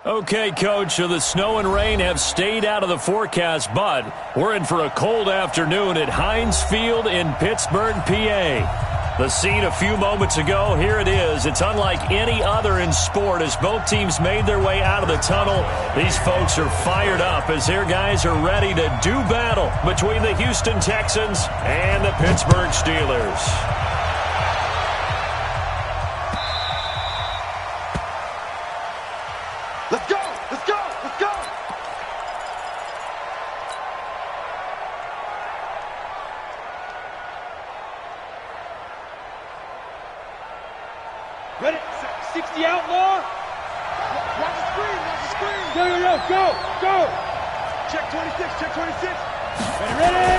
Okay, Coach, so the snow and rain have stayed out of the forecast, but we're in for a cold afternoon at Heinz Field in Pittsburgh, PA. The scene a few moments ago, here it is. It's unlike any other in sport as both teams made their way out of the tunnel. These folks are fired up as their guys are ready to do battle between the Houston Texans and the Pittsburgh Steelers. Let's go! Let's go! Let's go! Ready? 60 outlaw. Watch the screen. Watch the screen. Go. Go. Check 26. Check 26. Ready.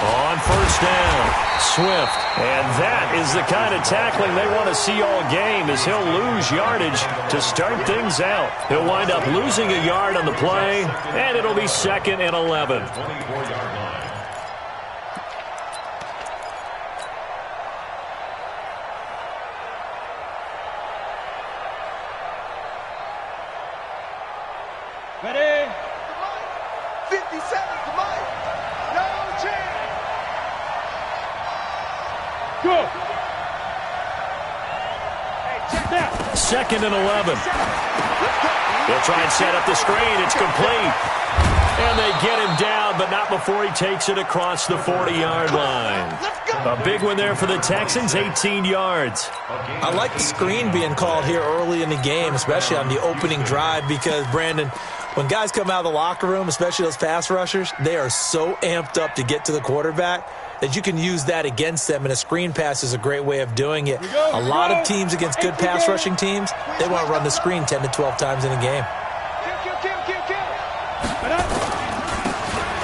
On first down, Swift. And that is the kind of tackling they want to see all game as he'll lose yardage to start things out. He'll wind up losing a yard on the play, and it'll be 2nd and 11. Ready? 50 seconds, come on. No chance. Go. Hey, check that. 2nd and 11. They'll try and set up the screen. It's complete. And they get him down, but not before he takes it across the 40-yard line. A big one there for the Texans, 18 yards. I like the screen being called here early in the game, especially on the opening drive, because, Brandon, when guys come out of the locker room, especially those pass rushers, they are so amped up to get to the quarterback that you can use that against them, and a screen pass is a great way of doing it. A lot of teams against good pass rushing teams, they want to run the screen 10 to 12 times in a game.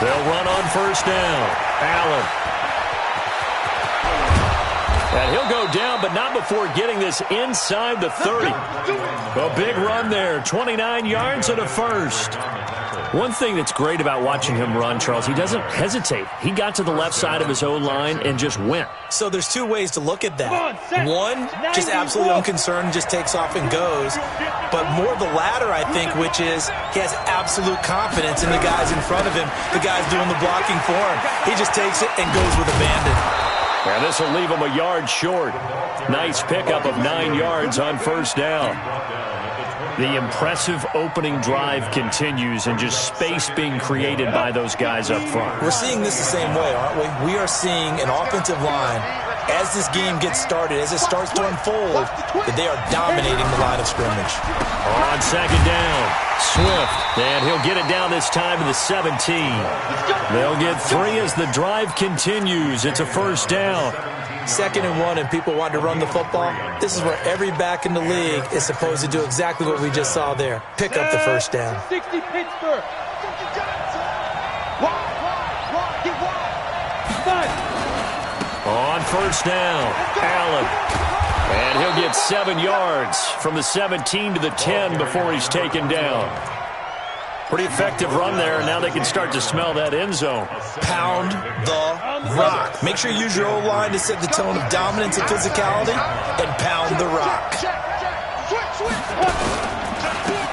They'll run on first down. Allen. And he'll go down, but not before getting this inside the 30. A big run there, 29 yards and a first. One thing that's great about watching him run, Charles, he doesn't hesitate. He got to the left side of his own line and just went. So there's two ways to look at that. One, just absolutely unconcerned, just takes off and goes. But more the latter, I think, which is he has absolute confidence in the guys in front of him, the guys doing the blocking for him. He just takes it and goes with abandon. And this will leave him a yard short. Nice pickup of 9 yards on first down. The impressive opening drive continues and just space being created by those guys up front. We're seeing this the same way, aren't we? We are seeing an offensive line, as this game gets started, as it starts to unfold, that they are dominating the line of scrimmage. On second down, Swift, and he'll get it down this time to the 17. They'll get 3 as the drive continues. It's a first down. 2nd and 1 and people want to run the football. This is where every back in the league is supposed to do exactly what we just saw there. Pick up the first down. 60 Pittsburgh. On first down, Allen. And he'll get 7 yards from the 17 to the 10 before he's taken down. Pretty effective run there. Now they can start to smell that end zone. Pound the rock. Make sure you use your O-line to set the tone of dominance and physicality, and pound the rock.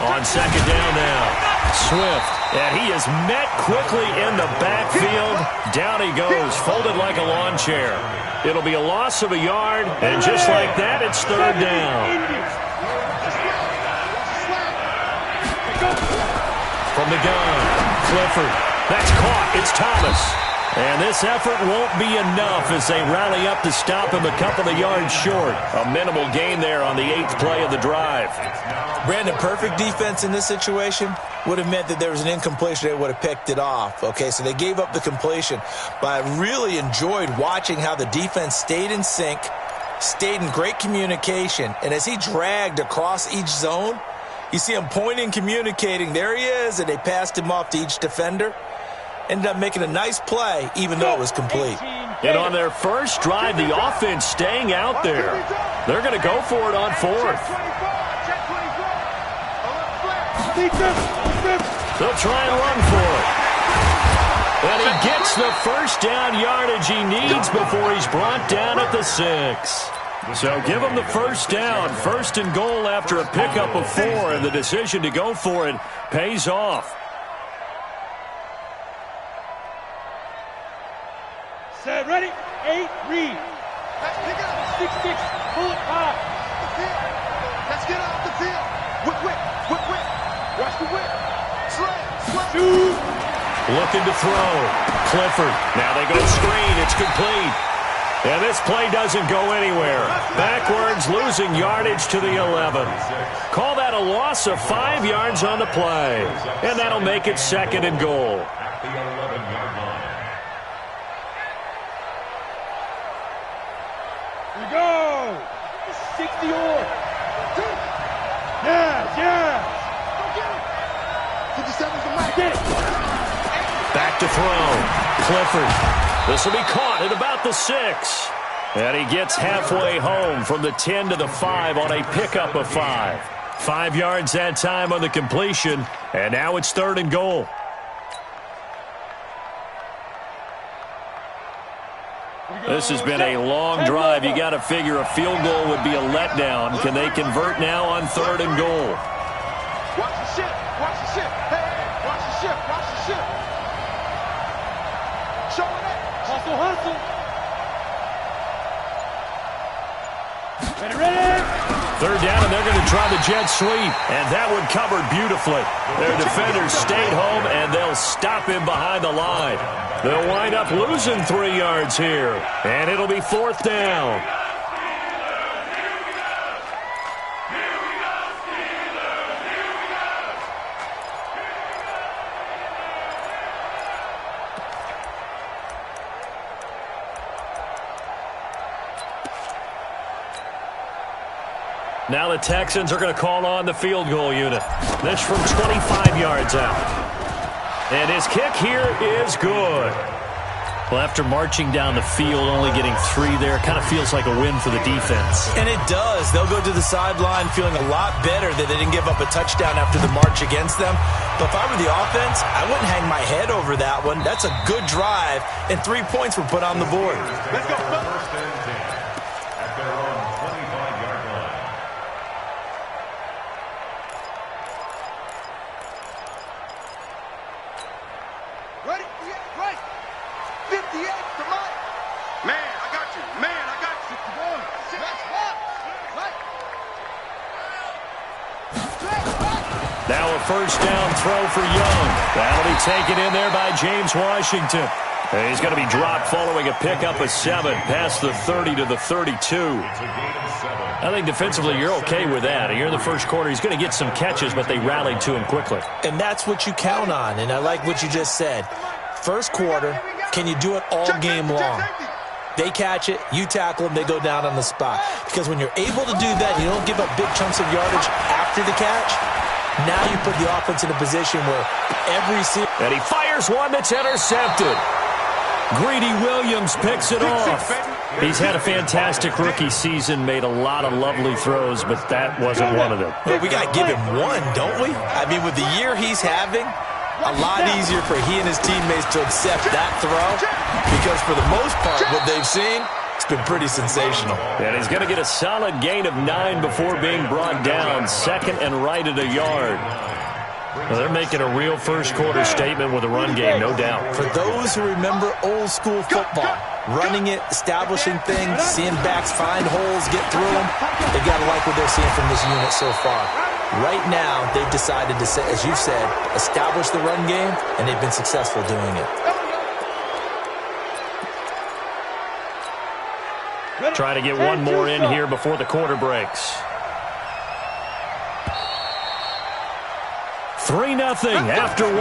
On second down now, Swift. And he is met quickly in the backfield. Down he goes, folded like a lawn chair. It'll be a loss of a yard, and just like that, it's 3rd down. From the gun, Clifford. That's caught. It's Thomas. And this effort won't be enough as they rally up to stop him a couple of yards short. A minimal gain there on the 8th play of the drive. Brandon, perfect defense in this situation would have meant that there was an incompletion. They would have picked it off. Okay, so they gave up the completion. But I really enjoyed watching how the defense stayed in sync, stayed in great communication. And as he dragged across each zone, you see him pointing, communicating. There he is, and they passed him off to each defender. Ended up making a nice play, even though it was complete. And on their first drive, the offense staying out there. They're going to go for it on 4th. They'll try and run for it. And he gets the first down yardage he needs before he's brought down at the 6. So give them the first down. First and goal after a pickup of 4, and the decision to go for it pays off. Set, ready, 8, read. 6-6, pull it high. Let's get off the field. Whip. Watch the whip. Slay. Shoot. Looking to throw. Clifford. Now they go screen. It's complete. And this play doesn't go anywhere. Backwards, losing yardage to the 11. Call that a loss of 5 yards on the play. And that'll make it second and goal. At the 11-yard line. Here we go. 60 or. Yes. 57's the mic. Get it. Back to throw. Clifford. This will be caught at about the 6. And he gets halfway home from the 10 to the 5 on a pickup of 5. 5 yards that time on the completion. And now it's third and goal. This has been a long drive. You got to figure a field goal would be a letdown. Can they convert now on third and goal? Watch the ship. Hey, watch the ship. Showing it. Hustle. Ready. Third down, and they're going to try the jet sweep. And that one covered beautifully. Their defenders stayed home, and they'll stop him behind the line. They'll wind up losing 3 yards here. And it'll be fourth down. Now the Texans are going to call on the field goal unit. This from 25 yards out. And his kick here is good. Well, after marching down the field, only getting 3 there, kind of feels like a win for the defense. And it does. They'll go to the sideline feeling a lot better that they didn't give up a touchdown after the march against them. But if I were the offense, I wouldn't hang my head over that one. That's a good drive, and 3 points were put on the board. Let's go. First and 10 at their own 25-yard line. Ready? Right. 58 to Mike. Man, I got you. 61. Now a first down throw for Young. That'll be taken in there by James Washington. And he's going to be dropped following a pickup of 7 past the 30 to the 32. I think defensively you're okay with that. Here in the first quarter, he's going to get some catches, but they rallied to him quickly. And that's what you count on, and I like what you just said. First quarter, can you do it all game long? They catch it, you tackle them, they go down on the spot. Because when you're able to do that, you don't give up big chunks of yardage after the catch. Now you put the offense in a position where every series... And he fires one that's intercepted. Greedy Williams picks it off. He's had a fantastic rookie season, made a lot of lovely throws, but that wasn't one of them. Well, we got to give him one, don't we? I mean, with the year he's having, a lot easier for he and his teammates to accept that throw, because for the most part, what they've seen, it's been pretty sensational. And he's going to get a solid gain of 9 before being brought down, second and right at a yard. Well, they're making a real first-quarter statement with a run game, no doubt. For those who remember old-school football, running it, establishing things, seeing backs find holes, get through them, they've got to like what they're seeing from this unit so far. Right now, they've decided to, as you said, establish the run game, and they've been successful doing it. Try to get one more in here before the quarter breaks. 3-0 after 1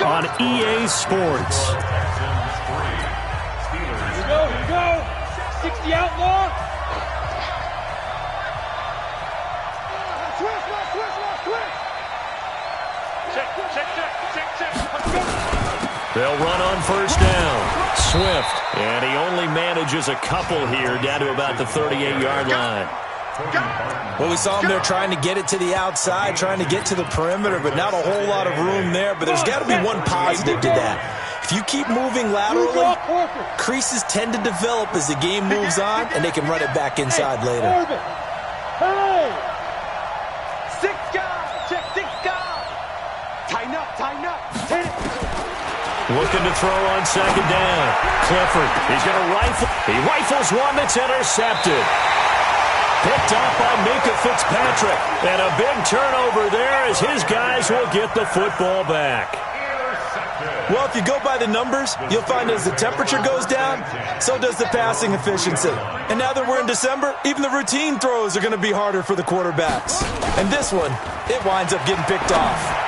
on EA Sports. Here we go. 60 outlaw. Check. They'll run on first down. Swift, and he only manages a couple here down to about the 38-yard line. Well, we saw him there trying to get it to the outside, trying to get to the perimeter, but not a whole lot of room there. But there's got to be one positive to that. If you keep moving laterally, creases tend to develop as the game moves on, and they can run it back inside later. Hey! 6 guys! Check 6 guys! Tighten up! Hit it! Looking to throw on second down. Clifford, he's going to rifle. He rifles one that's intercepted. Picked up by Minka Fitzpatrick. And a big turnover there as his guys will get the football back. Well, if you go by the numbers, you'll find as the temperature goes down, so does the passing efficiency. And now that we're in December, even the routine throws are going to be harder for the quarterbacks. And this one, it winds up getting picked off.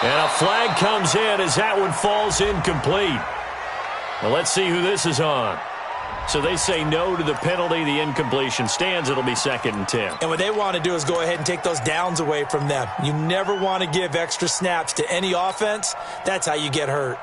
And a flag comes in as that one falls incomplete. Well, let's see who this is on. So they say no to the penalty. The incompletion stands. It'll be 2nd and 10. And what they want to do is go ahead and take those downs away from them. You never want to give extra snaps to any offense. That's how you get hurt.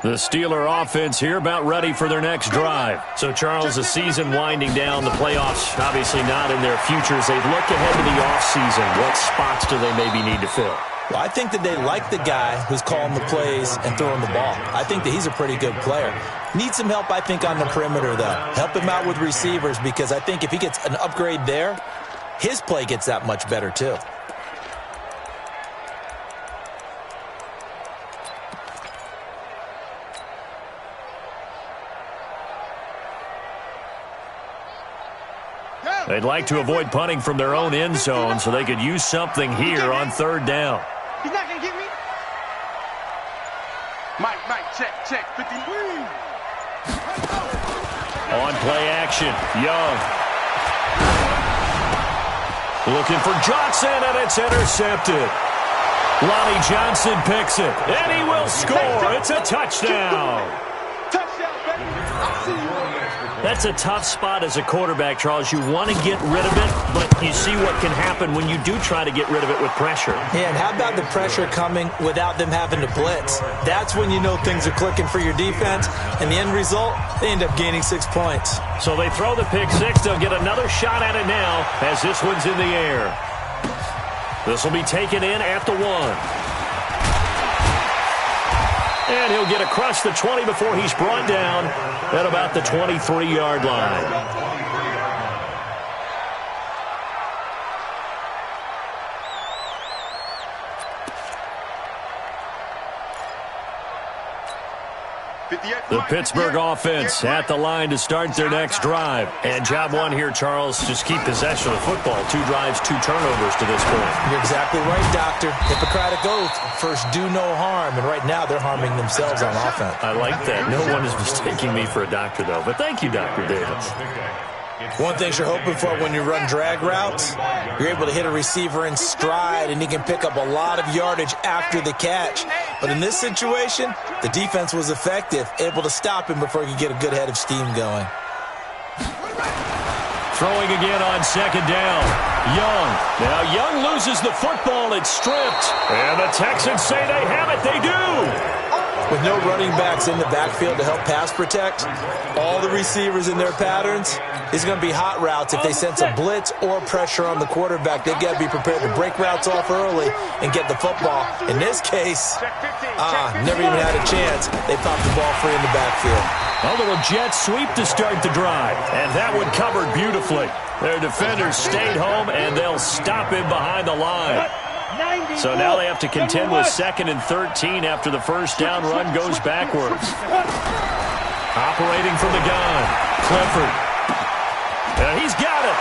The Steeler offense here about ready for their next drive. So, Charles, the season winding down, the playoffs obviously not in their futures. They look ahead to the offseason. What spots do they maybe need to fill? Well, I think that they like the guy who's calling the plays and throwing the ball. I think that he's a pretty good player. Needs some help, I think, on the perimeter, though. Help him out with receivers because I think if he gets an upgrade there, his play gets that much better, too. They'd like to avoid punting from their own end zone so they could use something here on 3rd down. He's not going to get me. Mike, check. 53. On play action, Young. Looking for Johnson, and it's intercepted. Lonnie Johnson picks it, and he will score. It's a touchdown. Touchdown, baby. I see you. That's a tough spot as a quarterback, Charles. You want to get rid of it, but you see what can happen when you do try to get rid of it with pressure. Yeah, and how about the pressure coming without them having to blitz? That's when you know things are clicking for your defense, and the end result, they end up gaining 6 points. So they throw the pick six. They'll get another shot at it now as this one's in the air. This will be taken in at the 1. And he'll get across the 20 before he's brought down at about the 23-yard line. The Pittsburgh offense at the line to start their next drive. And job one here, Charles, just keep possession of the football. 2 drives, 2 turnovers to this point. You're exactly right, Doctor. Hippocratic oath. First, do no harm. And right now, they're harming themselves on offense. I like that. No one is mistaking me for a doctor, though. But thank you, Dr. Davis. One thing you're hoping for when you run drag routes, you're able to hit a receiver in stride, and he can pick up a lot of yardage after the catch. But in this situation, the defense was effective, able to stop him before he could get a good head of steam going. Throwing again on second down. Young. Now Young loses the football. It's stripped. And the Texans say they have it. They do. With no running backs in the backfield to help pass protect, all the receivers in their patterns, it's going to be hot routes. If they sense a blitz or pressure on the quarterback, they've got to be prepared to break routes off early and get the football. In this case, never even had a chance. They popped the ball free in the backfield. A little jet sweep to start the drive. And that one covered beautifully. Their defenders stayed home, and they'll stop him behind the line. So now they have to contend with 2nd and 13 after the first down run goes backwards. Operating from the gun, Clifford. And he's got it.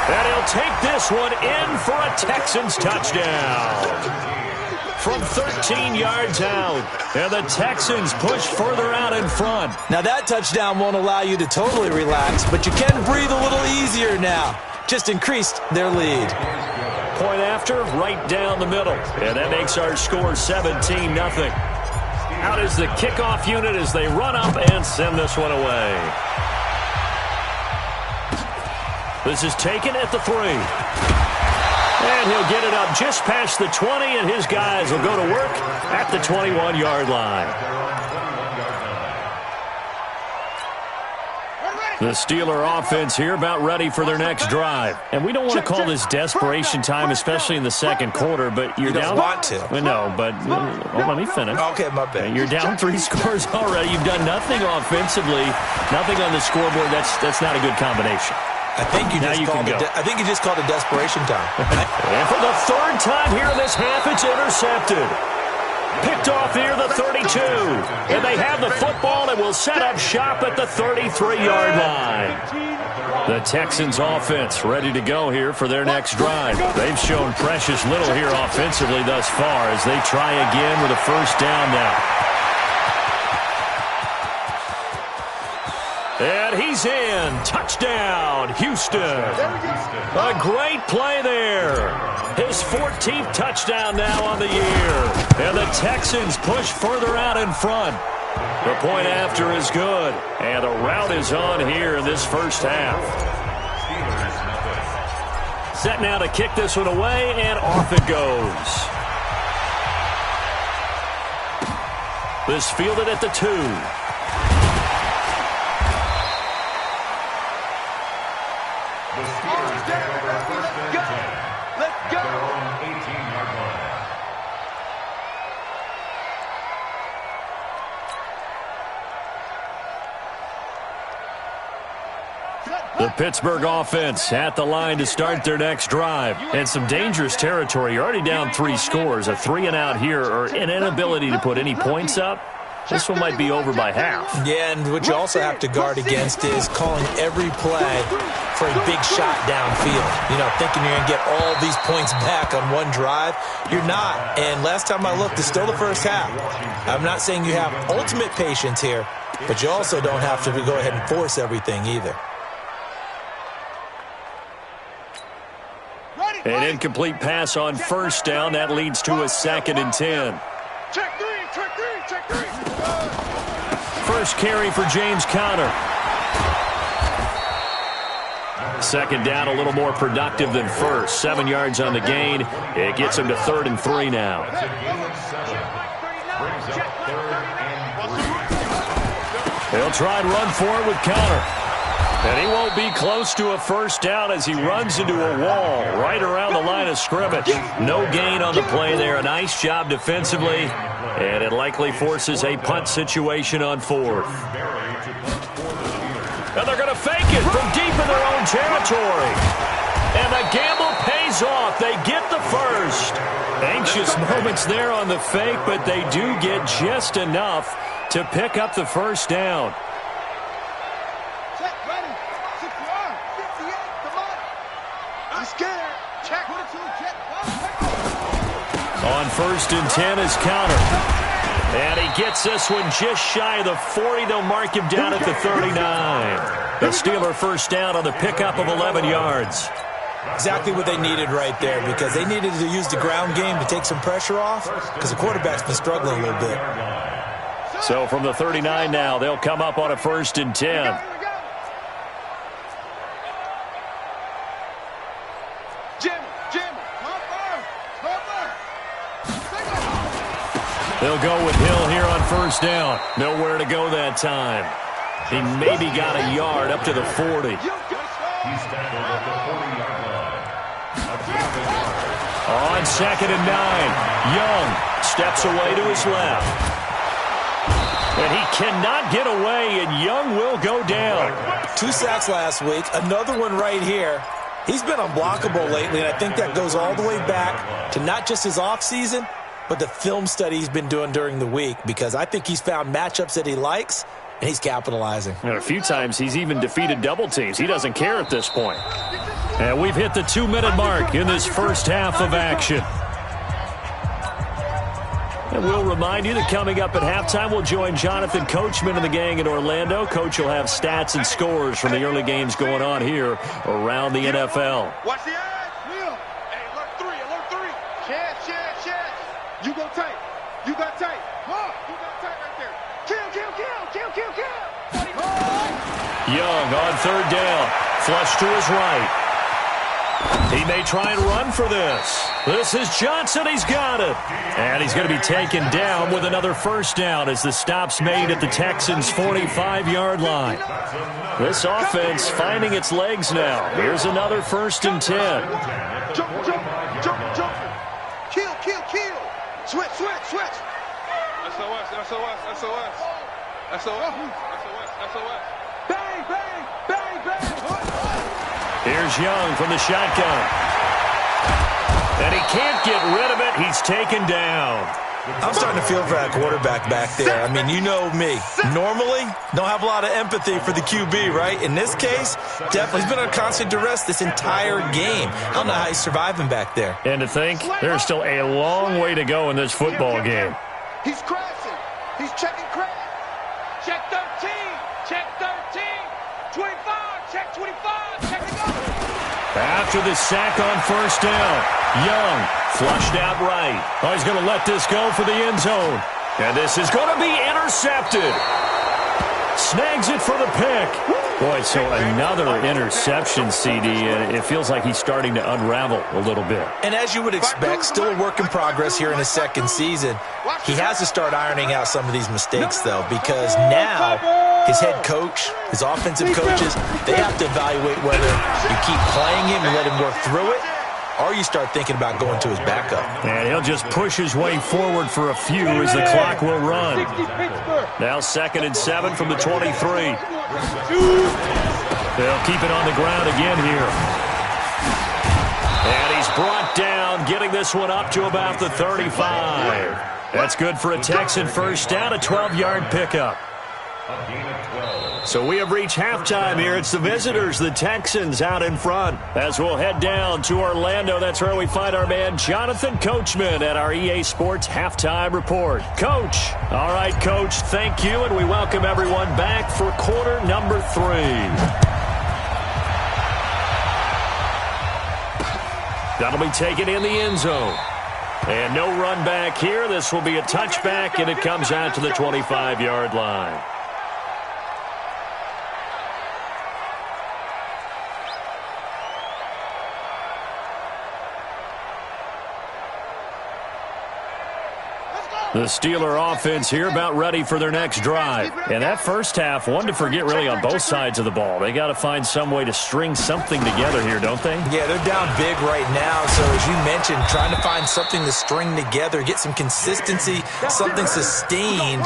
And he'll take this one in for a Texans touchdown. From 13 yards out. And the Texans push further out in front. Now that touchdown won't allow you to totally relax, but you can breathe a little easier now. Just increased their lead. Point after, right down the middle. And that makes our score 17-0. Out is the kickoff unit as they run up and send this one away. This is taken at the 3. And he'll get it up just past the 20, and his guys will go to work at the 21-yard line. The Steeler offense here about ready for their next drive. And we don't want to call this desperation time, especially in the second quarter, but you're down. You don't want to. Well, no, but let me finish. Okay, my bad. You're down 3 scores already. You've done nothing offensively, nothing on the scoreboard. That's not a good combination. I think you just called it desperation time. And for the third time here in this half, it's intercepted. Picked off near the 32. And they have the football and will set up shop at the 33-yard line. The Texans offense ready to go here for their next drive. They've shown precious little here offensively thus far as they try again with a first down now. And he's in. Touchdown, Houston. A great play there. His 14th touchdown now on the year. And the Texans push further out in front. The point after is good. And the route is on here in this first half. Set now to kick this one away, and off it goes. This fielded at the 2. The Pittsburgh offense at the line to start their next drive. And some dangerous territory. You're already down 3 scores. A 3-and-out here, or an inability to put any points up. This one might be over by half. Yeah, and what you also have to guard against is calling every play for a big shot downfield. You know, thinking you're going to get all these points back on one drive. You're not. And last time I looked, it's still the first half. I'm not saying you have ultimate patience here, but you also don't have to go ahead and force everything either. An incomplete pass on first down. That leads to a 2nd and 10. Check three. First carry for James Conner. Second down, a little more productive than first. 7 yards on the gain. It gets him to 3rd and 3 now. He'll try and run for it with Conner. And he won't be close to a first down as he runs into a wall right around the line of scrimmage. No gain on the play there. A nice job defensively. And it likely forces a punt situation on 4th. And they're going to fake it from deep in their own territory. And the gamble pays off. They get the first. Anxious moments there on the fake, but they do get just enough to pick up the first down. On 1st and 10 is Conner. And he gets this one just shy of the 40. They'll mark him down at the 39. The Steeler first down on the pickup of 11 yards. Exactly what they needed right there, because they needed to use the ground game to take some pressure off, because the quarterback's been struggling a little bit. So from the 39 now, they'll come up on a 1st and 10. They'll go with Hill here on first down. Nowhere to go that time. He maybe got a yard up to the 40. He's tackled at the 40-yard line. On 2nd and 9, Young steps away to his left. And he cannot get away, and Young will go down. 2 sacks last week, another one right here. He's been unblockable lately, and I think that goes all the way back to not just his offseason, but the film study he's been doing during the week, because I think he's found matchups that he likes, and he's capitalizing. And a few times he's even defeated double teams. He doesn't care at this point. And we've hit the 2-minute mark in this first half of action. And we'll remind you that coming up at halftime, we'll join Jonathan Coachman and the gang in Orlando. Coach will have stats and scores from the early games going on here around the NFL. Watch the eyes. Will. Hey, alert 3. Chance. You go tight. You got tight. You got tight right there. Kill. Young on 3rd down. Flush to his right. He may try and run for this. This is Johnson. He's got it. And he's going to be taken down with another first down as the stop's made at the Texans' 45-yard line. This offense finding its legs now. Here's another 1st and 10. Jump, jump, jump, jump. Kill, kill, kill. Switch, switch, switch. SOS, SOS, SOS. SOS, SOS, SOS. Bang, bang, bang, bang. Here's Young from the shotgun. And he can't get rid of it. He's taken down. I'm starting to feel for that quarterback back there. I mean, you know me. Normally, don't have a lot of empathy for the QB, right? In this case, definitely. He's been on constant duress this entire game. I don't know how he's surviving back there. And to think, there's still a long way to go in this football game. He's crashing. He's checking crash. Check 13. Check 13. 25. Check 25. Check it out. After the sack on first down, Young flushed out right. Oh, he's going to let this go for the end zone. And this is going to be intercepted. Snags it for the pick. Boy, so another interception, CD, and it feels like he's starting to unravel a little bit. And as you would expect, still a work in progress here in his second season. He has to start ironing out some of these mistakes, though, because now his head coach, his offensive coaches, they have to evaluate whether you keep playing him and let him work through it, or you start thinking about going to his backup. And he'll just push his way forward for a few as the clock will run. Now 2nd and 7 from the 23. They'll keep it on the ground again here. And he's brought down, getting this one up to about the 35. That's good for a Texan first down, a 12-yard pickup. So we have reached halftime here. It's the visitors, the Texans, out in front. As we'll head down to Orlando, that's where we find our man Jonathan Coachman at our EA Sports Halftime Report. Coach. All right, Coach, thank you, and we welcome everyone back for quarter number 3. That'll be taken in the end zone. And no run back here. This will be a touchback, and it comes out to the 25-yard line. The Steeler offense here about ready for their next drive. And that first half, one to forget really on both sides of the ball. They got to find some way to string something together here, don't they? Yeah, they're down big right now. So as you mentioned, trying to find something to string together, get some consistency, something sustained,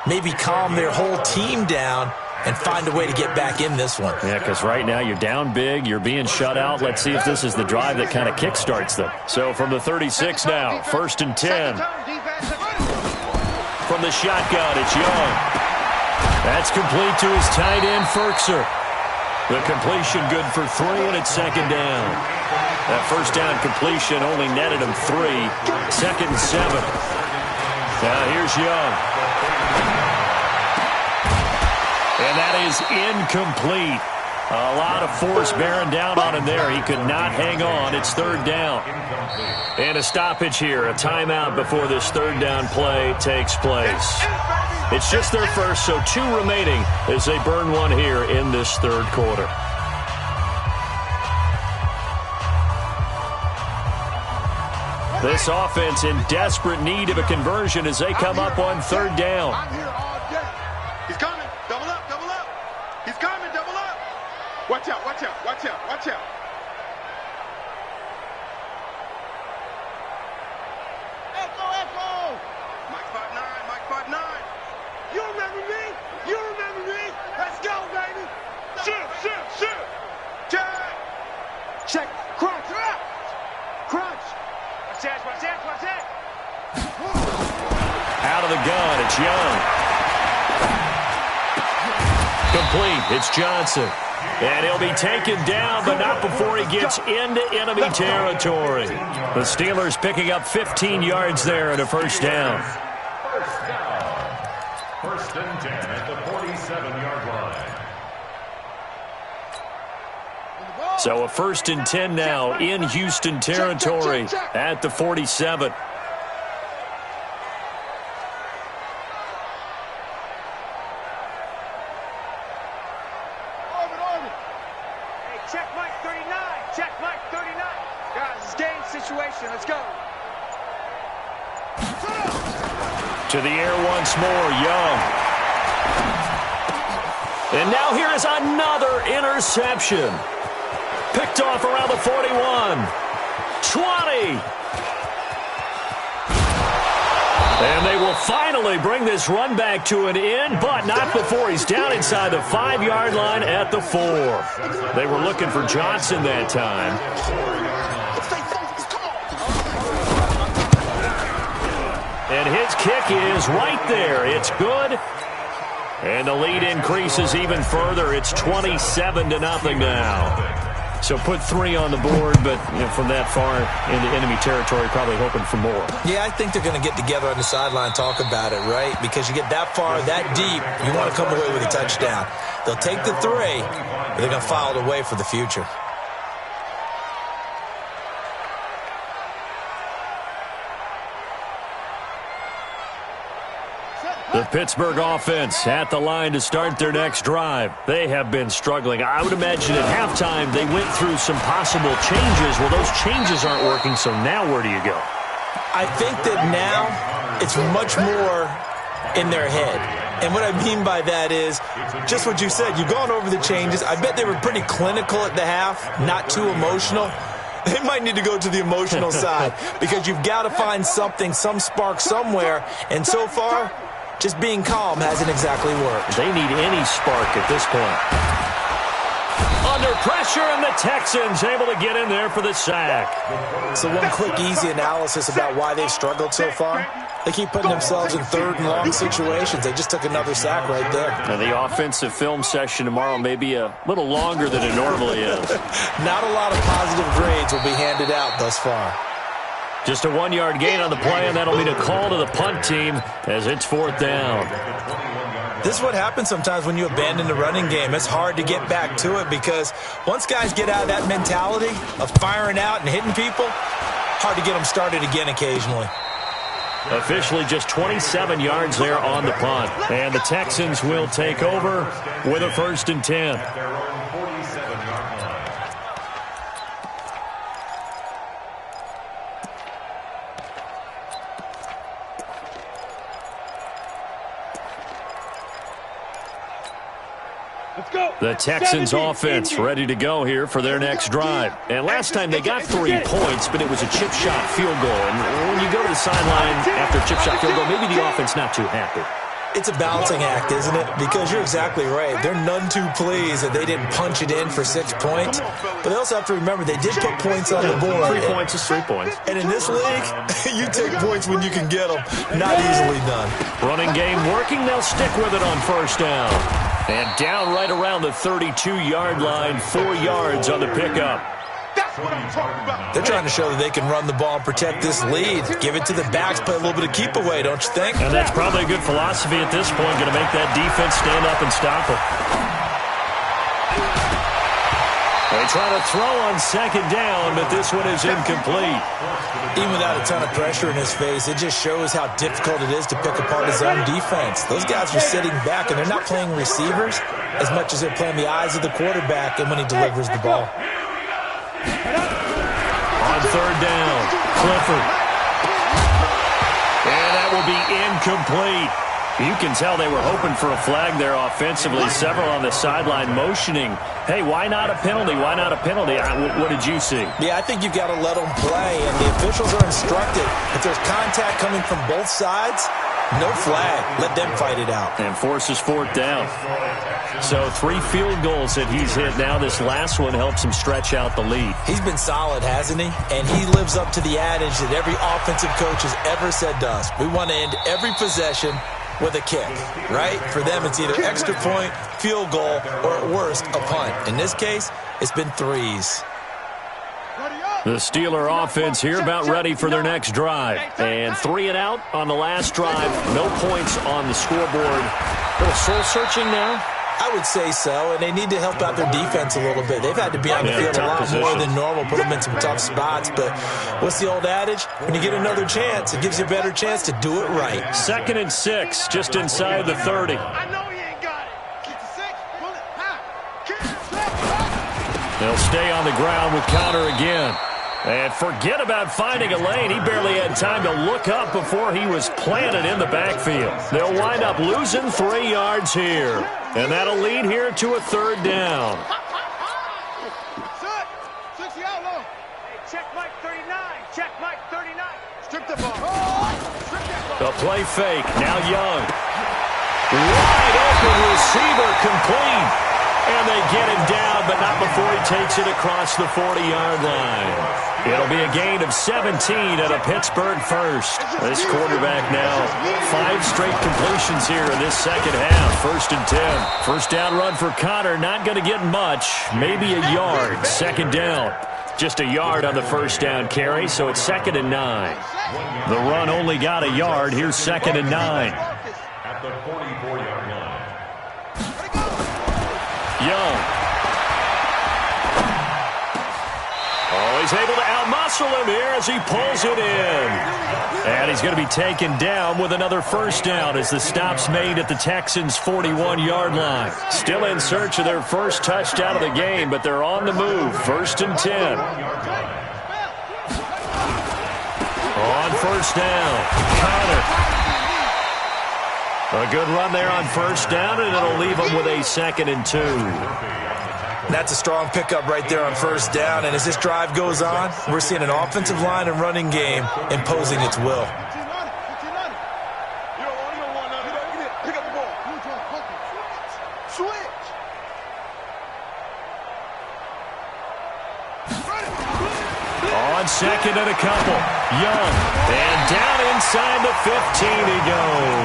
maybe calm their whole team down and find a way to get back in this one. Yeah, because right now you're down big, you're being shut out. Let's see if this is the drive that kind of kickstarts them. So from the 36 now, 1st and 10. From the shotgun, it's Young. That's complete to his tight end, Ferkser. The completion good for 3, and it's 2nd down. That first down completion only netted him 3. 2nd and 7. Now here's Young. And that is incomplete. A lot of force bearing down on him there. He could not hang on. It's 3rd down. And a stoppage here, a timeout before this 3rd down play takes place. It's just their first, so 2 remaining as they burn one here in this 3rd quarter. This offense in desperate need of a conversion as they come up on 3rd down. I'm here all day. He's coming. Double up, double up. He's coming, double up. Watch out, watch out, watch out, watch out. Echo, echo. Mike 5'9", Mike 5'9". You remember me? You remember me? Let's go, baby. Shoot, shoot, shoot. Check. Check. Crunch. Crunch. Watch that, watch that, watch that. Out of the gun, it's Young. Complete, it's Johnson. And he'll be taken down, but not before he gets into enemy territory. The Steelers picking up 15 yards there and a first down. First down. 1st and 10 at the 47-yard line. So a 1st and 10 now in Houston territory at the 47. Check Mike 39. Check Mike 39. situation. Let's go. To the air once more, Young. And now here is another interception. Picked off around the 41. 20. And they will finally bring this run back to an end, but not before he's down inside the 5-yard line at the 4. They were looking for Johnson that time. And his kick is right there. It's good. And the lead increases even further. It's 27-0 now. So put 3 on the board, but from that far into enemy territory, probably hoping for more. Yeah, I think they're going to get together on the sideline and talk about it, right? Because you get that far, that deep, you want to come away with a touchdown. They'll take the 3, but they're going to file it away for the future. The Pittsburgh offense at the line to start their next drive. They have been struggling. I would imagine at halftime they went through some possible changes. Well, those changes aren't working, so now where do you go? I think that now it's much more in their head. And what I mean by that is just what you said. You've gone over the changes. I bet they were pretty clinical at the half, not too emotional. They might need to go to the emotional side because you've got to find something, some spark somewhere. And so far, just being calm hasn't exactly worked. They need any spark at this point. Under pressure, and the Texans able to get in there for the sack. So one quick, easy analysis about why they've struggled so far. They keep putting themselves in 3rd and long situations. They just took another sack right there. Now the offensive film session tomorrow may be a little longer than it normally is. Not a lot of positive grades will be handed out thus far. Just a 1-yard gain on the play, and that'll mean a call to the punt team as it's 4th down. This is what happens sometimes when you abandon the running game. It's hard to get back to it because once guys get out of that mentality of firing out and hitting people, hard to get them started again occasionally. Officially just 27 yards there on the punt. And the Texans will take over with a 1st and 10. The Texans offense ready to go here for their next drive. And last time they got 3 points, but it was a chip shot field goal. And when you go to the sideline after a chip shot field goal, maybe the offense not too happy. It's a balancing act, isn't it? Because you're exactly right. They're none too pleased that they didn't punch it in for 6 points. But they also have to remember they did put points on the board. 3 points is 3 points. And in this league, you take points when you can get them. Not easily done. Running game working. They'll stick with it on 1st down. And down right around the 32-yard line, 4 yards on the pickup. That's what I'm talking about. They're trying to show that they can run the ball and protect this lead. Give it to the backs, play a little bit of keep away, don't you think? And that's probably a good philosophy at this point, going to make that defense stand up and stop it. They try to throw on 2nd down, but this one is incomplete. Even without a ton of pressure in his face, it just shows how difficult it is to pick apart his own defense. Those guys are sitting back, and they're not playing receivers as much as they're playing the eyes of the quarterback and when he delivers the ball. On 3rd down, Clifford. And that will be incomplete. You can tell they were hoping for a flag there offensively. Several on the sideline motioning, hey, why not a penalty? Why not a penalty? What did you see? Yeah, I think you've got to let them play, and the officials are instructed. If there's contact coming from both sides, no flag. Let them fight it out. And forces 4th down. So 3 field goals that he's hit now. This last one helps him stretch out the lead. He's been solid, hasn't he? And he lives up to the adage that every offensive coach has ever said to us. We want to end every possession with a kick, right? For them, it's either extra point, field goal, or at worst, a punt. In this case, it's been 3s. The Steeler offense here about ready for their next drive. And 3 and out on the last drive. No points on the scoreboard. A little soul-searching now? I would say so, and they need to help out their defense a little bit. They've had to be on the field a lot more than normal, put them in some tough spots. But what's the old adage? When you get another chance, it gives you a better chance to do it right. 2nd and 6, just inside the 30. I know he ain't got it. Keep the 6. Pull it. High. Keep it. They'll stay on the ground with Connor again. And forget about finding a lane. He barely had time to look up before he was planted in the backfield. They'll wind up losing 3 yards here. And that'll lead here to a 3rd down. Check Mike 39. Check Mike 39. Strip the ball. The play fake. Now Young. Wide open receiver complete. And they get him down, but not before he takes it across the 40-yard line. It'll be a gain of 17 and a Pittsburgh first. This quarterback now 5 straight completions here in this second half. 1st and 10. First down run for Connor. Not going to get much. Maybe a yard. 2nd down. Just a yard on the first down carry, so it's 2nd and 9. The run only got a yard. Here's 2nd and 9. At the 44-yard line. Young. Oh, he's able to outmuscle him here as he pulls it in. And he's going to be taken down with another first down as the stop's made at the Texans' 41-yard line. Still in search of their first touchdown of the game, but they're on the move. 1st and 10. On first down, Connor. A good run there on first down, and it'll leave them with a 2nd and 2. That's a strong pickup right there on first down. And as this drive goes on, we're seeing an offensive line and running game imposing its will. Pick up the ball. Switch. On 2nd and a couple. Young. And down inside the 15 he goes.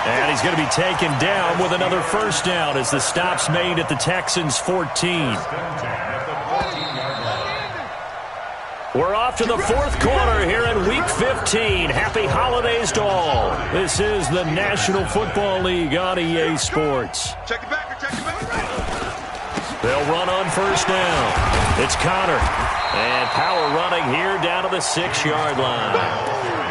And he's going to be taken down with another first down as the stop's made at the Texans' 14. We're off to the 4th quarter here in Week 15. Happy holidays to all. This is the National Football League on EA Sports. Check it back. Check it back. They'll run on first down. It's Connor. And power running here down to the 6-yard line.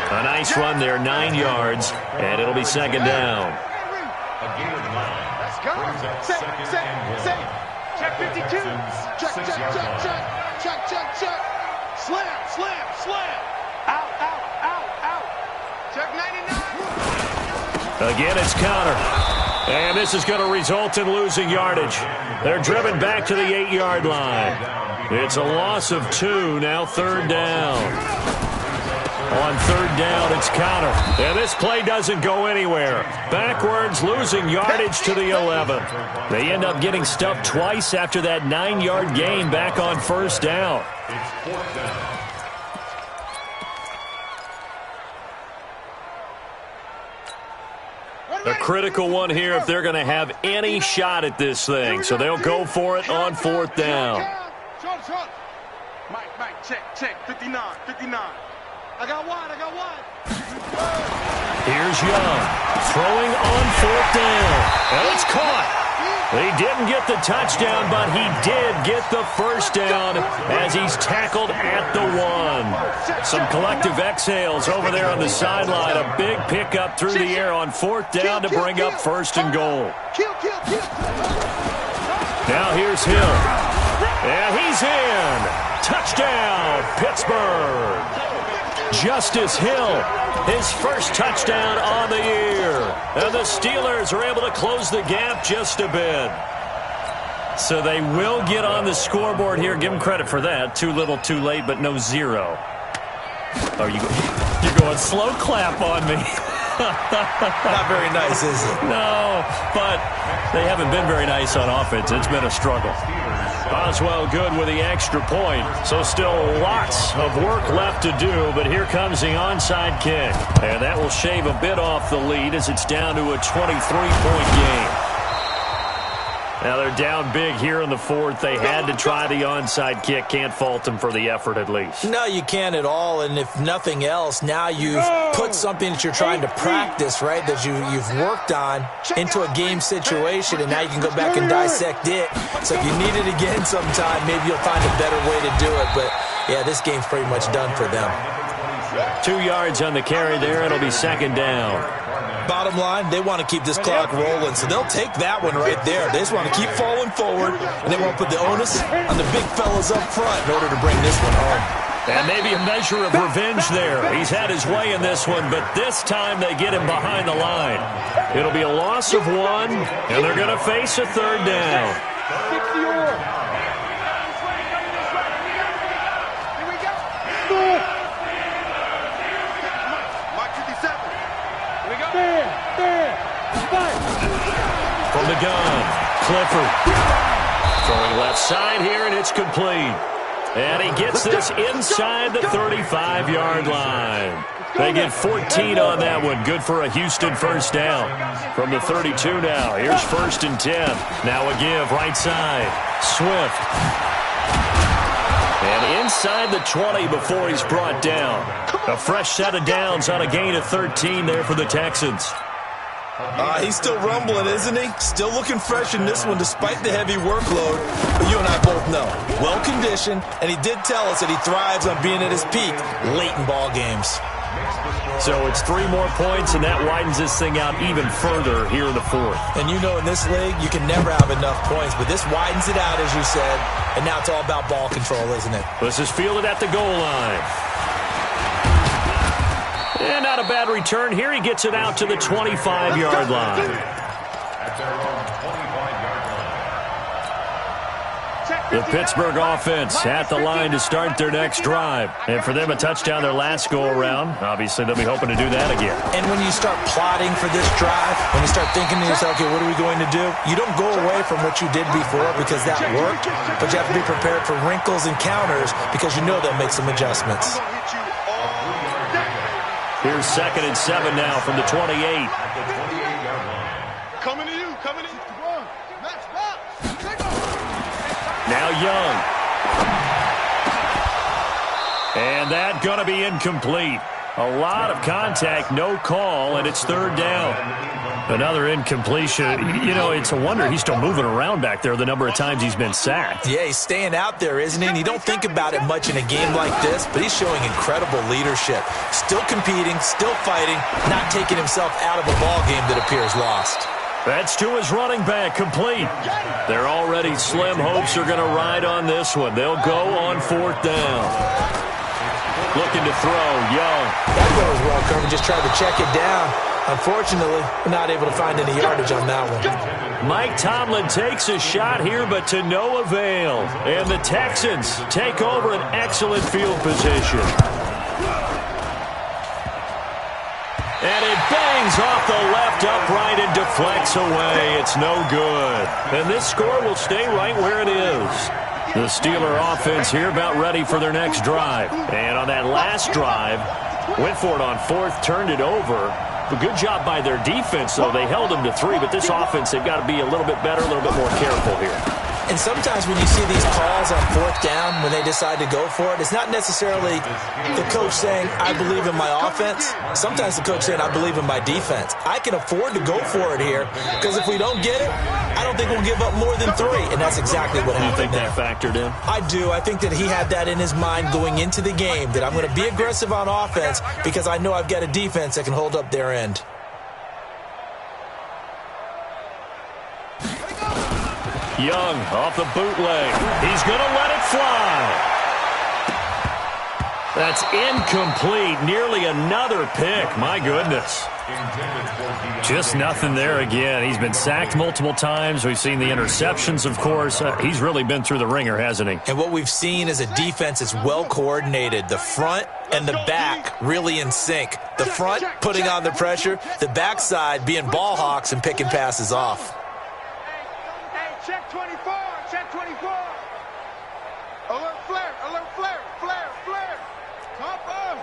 A nice run there, 9 yards, and it'll be 2nd down. A gain of 9. Let's go. Brings up second and one. Check 52. Check. Slam. Out. Check 99. Again, it's Connor. And this is going to result in losing yardage. They're driven back to the 8-yard line. It's a loss of 2, now 3rd down. On 3rd down, it's Connor. And this play doesn't go anywhere. Backwards, losing yardage to the 11. They end up getting stuffed twice after that 9-yard gain back on first down. It's 4th down. A critical one here if they're going to have any shot at this thing. So they'll go for it on 4th down. Mike, check. 59. I got one. Here's Young, throwing on 4th down. And it's caught. He didn't get the touchdown, but he did get the first down as he's tackled at the 1. Some collective exhales over there on the sideline. A big pickup through the air on 4th down to bring up 1st and goal. Now here's Hill. And he's in. Touchdown, Pittsburgh. Justice Hill, his first touchdown on the year. And the Steelers are able to close the gap just a bit. So they will get on the scoreboard here. Give them credit for that. Too little, too late, but no 0. Oh, you're going slow clap on me. Not very nice, is it? No, but they haven't been very nice on offense. It's been a struggle. Oswell good with the extra point. So still lots of work left to do, but here comes the onside kick. And that will shave a bit off the lead as it's down to a 23-point game. Now they're down big here in the 4th. They had to try the onside kick. Can't fault them for the effort at least. No, you can't at all. And if nothing else, now you've put something that you're trying to practice, right, that you've worked on into a game situation, and now you can go back and dissect it. So if you need it again sometime, maybe you'll find a better way to do it. But, yeah, this game's pretty much done for them. 2 yards on the carry there. It'll be 2nd down. Bottom line, they want to keep this clock rolling, so they'll take that one right there. They just want to keep falling forward, and they want to put the onus on the big fellas up front in order to bring this one home. And maybe a measure of revenge there. He's had his way in this one, but this time they get him behind the line. It'll be a loss of 1, and they're going to face a third down. 60 or. Here we go. Mike 57. Here we go. There. Fight. From the gun, Clifford. Throwing left side here, and it's complete. And he gets this inside the 35-yard line. They get 14 on that one. Good for a Houston first down. From the 32 now, here's 1st and 10. Now a give, right side. Swift. And inside the 20 before he's brought down. A fresh set of downs on a gain of 13 there for the Texans. He's still rumbling, isn't he? Still looking fresh in this one despite the heavy workload. But you and I both know, well-conditioned, and he did tell us that he thrives on being at his peak late in ball games. So it's 3 more points, and that widens this thing out even further here in the 4th. And you know in this league, you can never have enough points, but this widens it out, as you said, and now it's all about ball control, isn't it? This is fielded at the goal line. And not a bad return here. He gets it out to the 25-yard line. The Pittsburgh offense at the line to start their next drive. And for them, a touchdown their last go-around. Obviously, they'll be hoping to do that again. And when you start plotting for this drive, when you start thinking to yourself, okay, what are we going to do? You don't go away from what you did before because that worked, but you have to be prepared for wrinkles and counters because you know they'll make some adjustments. Here's 2nd and 7 now from the 28. Coming to you. Now Young. And that going to be incomplete. A lot of contact, no call, and it's 3rd down. Another incompletion. You know, it's a wonder he's still moving around back there the number of times he's been sacked. Yeah, he's staying out there, isn't he? And you don't think about it much in a game like this, but he's showing incredible leadership. Still competing, still fighting, not taking himself out of a ball game that appears lost. That's to his running back, complete. They're already slim hopes are going to ride on this one. They'll go on 4th down. Looking to throw, Young. That goes well covered, just tried to check it down. Unfortunately, not able to find any yardage on that one. Mike Tomlin takes a shot here, but to no avail. And the Texans take over an excellent field position. And it bangs off the left upright and deflects away. It's no good. And this score will stay right where it is. The Steeler offense here about ready for their next drive. And on that last drive, went for it on 4th, turned it over. A good job by their defense, though. They held them to 3, but this offense, they've got to be a little bit better, a little bit more careful here. And sometimes when you see these calls on 4th down, when they decide to go for it, it's not necessarily the coach saying, I believe in my offense. Sometimes the coach saying, I believe in my defense. I can afford to go for it here because if we don't get it, I don't think we'll give up more than 3. And that's exactly what happened. You think that factored in? I do. I think that he had that in his mind going into the game, that I'm going to be aggressive on offense because I know I've got a defense that can hold up their end. Young off the bootleg. He's going to let it fly. That's incomplete. Nearly another pick. My goodness. Just nothing there again. He's been sacked multiple times. We've seen the interceptions, of course. He's really been through the ringer, hasn't he? And what we've seen is a defense that's well coordinated. The front and the back really in sync. The front putting on the pressure. The backside being ball hawks and picking passes off. Check 24. Check 24. Alert flare. Alert flare. Flare. Flare. Top up.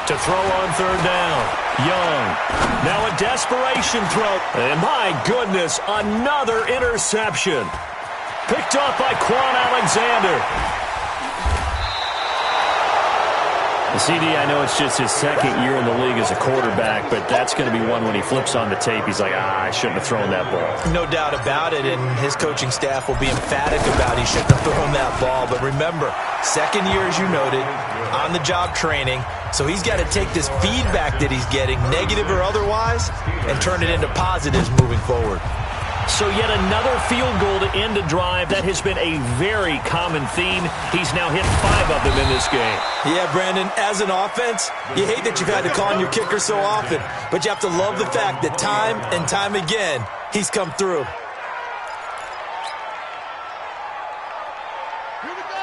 To throw on 3rd down. Young. Now a desperation throw. And my goodness, another interception. Picked off by Quan Alexander. The CD, I know it's just his 2nd year in the league as a quarterback, but that's going to be one when he flips on the tape. He's like, I shouldn't have thrown that ball. No doubt about it, and his coaching staff will be emphatic about he shouldn't have thrown that ball. But remember, 2nd year, as you noted, on-the-job training, so he's got to take this feedback that he's getting, negative or otherwise, and turn it into positives moving forward. So yet another field goal to end a drive. That has been a very common theme. He's now hit 5 of them in this game. Yeah, Brandon, as an offense, you hate that you've had to call on your kicker so often, but you have to love the fact that time and time again, he's come through.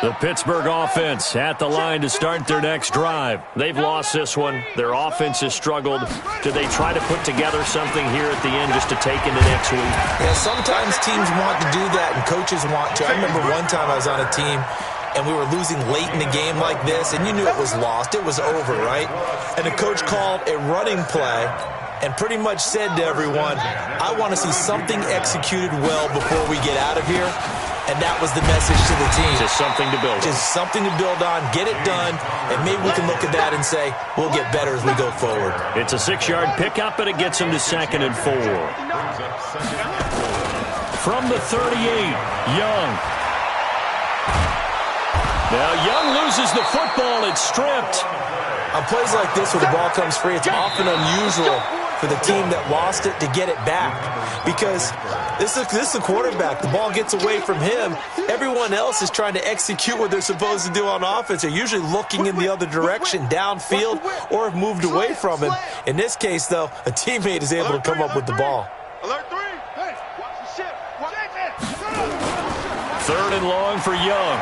The Pittsburgh offense at the line to start their next drive. They've lost this one. Their offense has struggled. Do they try to put together something here at the end just to take into next week? Yeah, sometimes teams want to do that and coaches want to. I remember one time I was on a team and we were losing late in the game like this, and you knew it was lost. It was over, right? And the coach called a running play and pretty much said to everyone, I want to see something executed well before we get out of here. And that was the message to the team. Just something to build on. Just something to build on, get it done, and maybe we can look at that and say, we'll get better as we go forward. It's a 6-yard pickup, and it gets him to 2nd and 4. From the 38, Young. Now Young loses the football. It's stripped. On plays like this where the ball comes free, it's often unusual for the team that lost it to get it back, because this is the quarterback. The ball gets away from him. Everyone else is trying to execute what they're supposed to do on offense. They're usually looking in the other direction, downfield, or have moved away from him. In this case, though, a teammate is able to come up with the ball. Alert 3. Hey, watch the ship. Third and long for Young.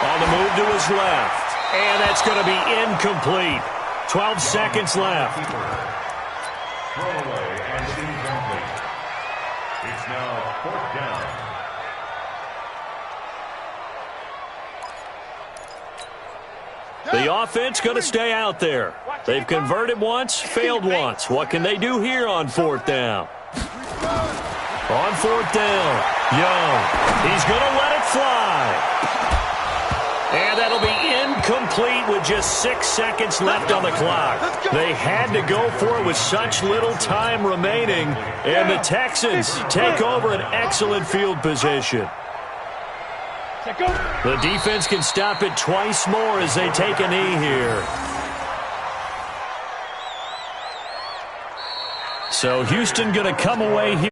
On the move to his left. And that's going to be incomplete. 12 seconds left. Throwaway and incomplete. It's now 4th down. The offense going to stay out there. They've converted once, failed once. What can they do here on 4th down? On 4th down, Young. He's going to let it fly. And that'll be incomplete with just 6 seconds left on the clock. They had to go for it with such little time remaining. And the Texans take over an excellent field position. The defense can stop it twice more as they take a knee here. So Houston going to come away here.